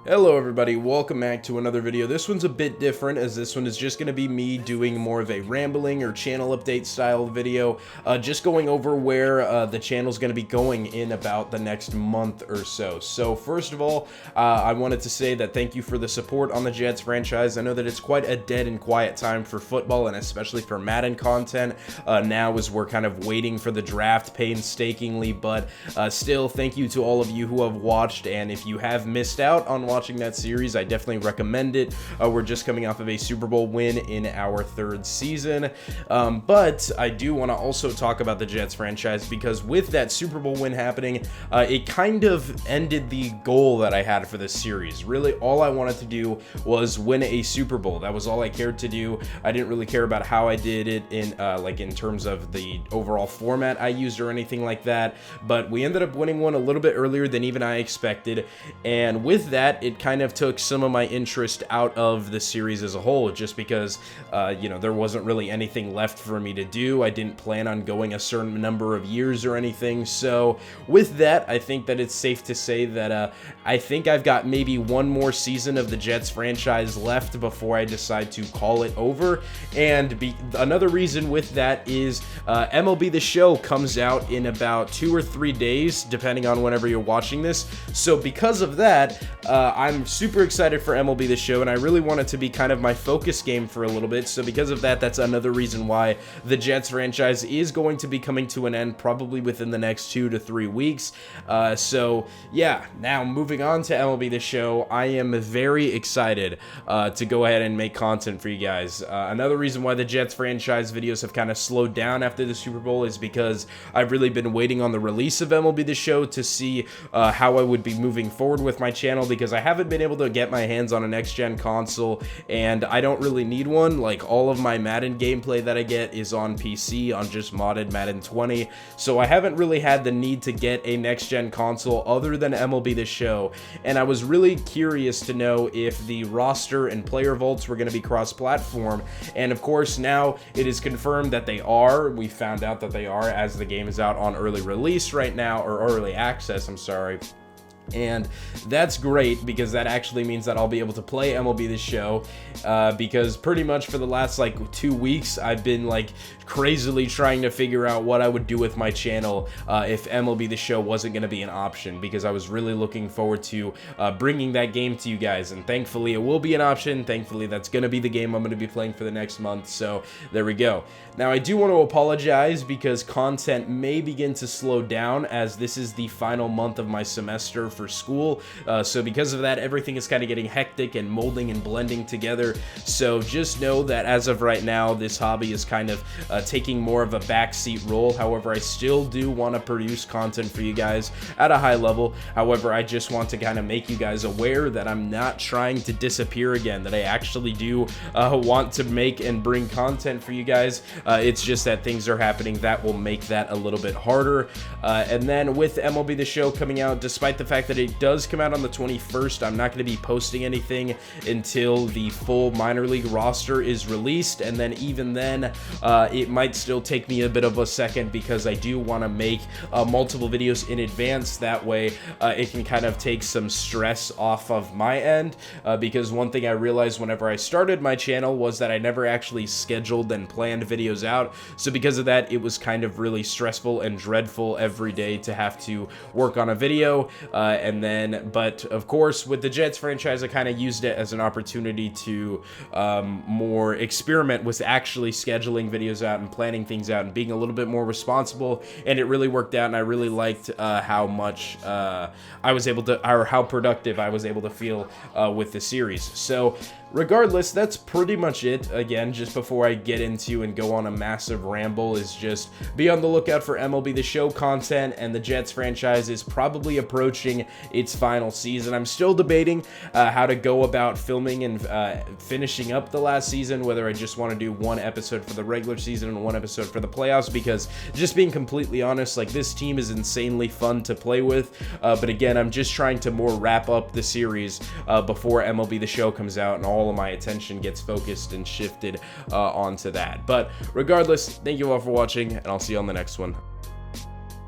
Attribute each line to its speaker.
Speaker 1: Hello everybody, welcome back to another video. This one's a bit different as this one is just going to be me doing more of a rambling or channel update style video, just going over where the channel is going to be going in about the next month or so. So first of all, I wanted to say that thank you for the support on the Jets franchise. I know that it's quite a dead and quiet time for football and especially for Madden content now as we're kind of waiting for the draft painstakingly, but still thank you to all of you who have watched, and if you have missed out on watching that series, I definitely recommend it. We're just coming off of a Super Bowl win in our third season, but I do want to also talk about the Jets franchise because with that Super Bowl win happening, it kind of ended the goal that I had for this series. Really, all I wanted to do was win a Super Bowl. That was all I cared to do. I didn't really care about how I did it in in terms of the overall format I used or anything like that, but we ended up winning one a little bit earlier than even I expected, and with that, it kind of took some of my interest out of the series as a whole, just because, there wasn't really anything left for me to do. I didn't plan on going a certain number of years or anything, so with that, I think that it's safe to say that I think I've got maybe one more season of the Jets franchise left before I decide to call it over, and another reason with that is MLB the Show comes out in about 2 or 3 days, depending on whenever you're watching this, so because of that, I'm super excited for MLB the Show, and I really want it to be kind of my focus game for a little bit, so because of that, that's another reason why the Jets franchise is going to be coming to an end probably within the next 2 to 3 weeks. So yeah, now moving on to MLB the Show, I am very excited to go ahead and make content for you guys. Another reason why the Jets franchise videos have kind of slowed down after the Super Bowl is because I've really been waiting on the release of MLB the Show to see how I would be moving forward with my channel, because I haven't been able to get my hands on a next-gen console, and I don't really need one. Like, all of my Madden gameplay that I get is on PC, on just modded Madden 20, so I haven't really had the need to get a next-gen console other than MLB the Show, and I was really curious to know if the roster and player vaults were going to be cross-platform, and of course now it is confirmed that they are. We found out that they are as the game is out on early release right now, or early access, I'm sorry. And that's great because that actually means that I'll be able to play MLB the Show, because pretty much for the last 2 weeks I've been crazily trying to figure out what I would do with my channel if MLB the Show wasn't going to be an option, because I was really looking forward to bringing that game to you guys, and thankfully it will be an option. Thankfully that's going to be the game I'm going to be playing for the next month, so there we go. Now I do want to apologize because content may begin to slow down as this is the final month of my semester for school, so because of that, everything is kind of getting hectic and molding and blending together, so just know that as of right now, this hobby is kind of taking more of a backseat role. However, I still do want to produce content for you guys at a high level. However, I just want to kind of make you guys aware that I'm not trying to disappear again, that I actually do want to make and bring content for you guys. It's just that things are happening that will make that a little bit harder, and then with MLB the Show coming out, despite the fact that it does come out on the 21st, I'm not going to be posting anything until the full minor league roster is released, and then even then, it might still take me a bit of a second because I do want to make multiple videos in advance. That way, it can kind of take some stress off of my end, because one thing I realized whenever I started my channel was that I never actually scheduled and planned videos out, so because of that, it was kind of really stressful and dreadful every day to have to work on a video, but of course with the Jets franchise, I kind of used it as an opportunity to more experiment with actually scheduling videos out and planning things out and being a little bit more responsible, and it really worked out, and I really liked how much I was able to, or how productive I was able to feel with the series. So regardless, that's pretty much it. Again, just before I get into and go on a massive ramble, is just be on the lookout for MLB the Show content, and the Jets franchise is probably approaching its final season. I'm still debating how to go about filming and finishing up the last season, whether I just want to do one episode for the regular season and one episode for the playoffs, because just being completely honest, this team is insanely fun to play with, but again, I'm just trying to more wrap up the series before MLB the Show comes out and all of my attention gets focused and shifted onto that. But regardless, thank you all for watching, and I'll see you on the next one.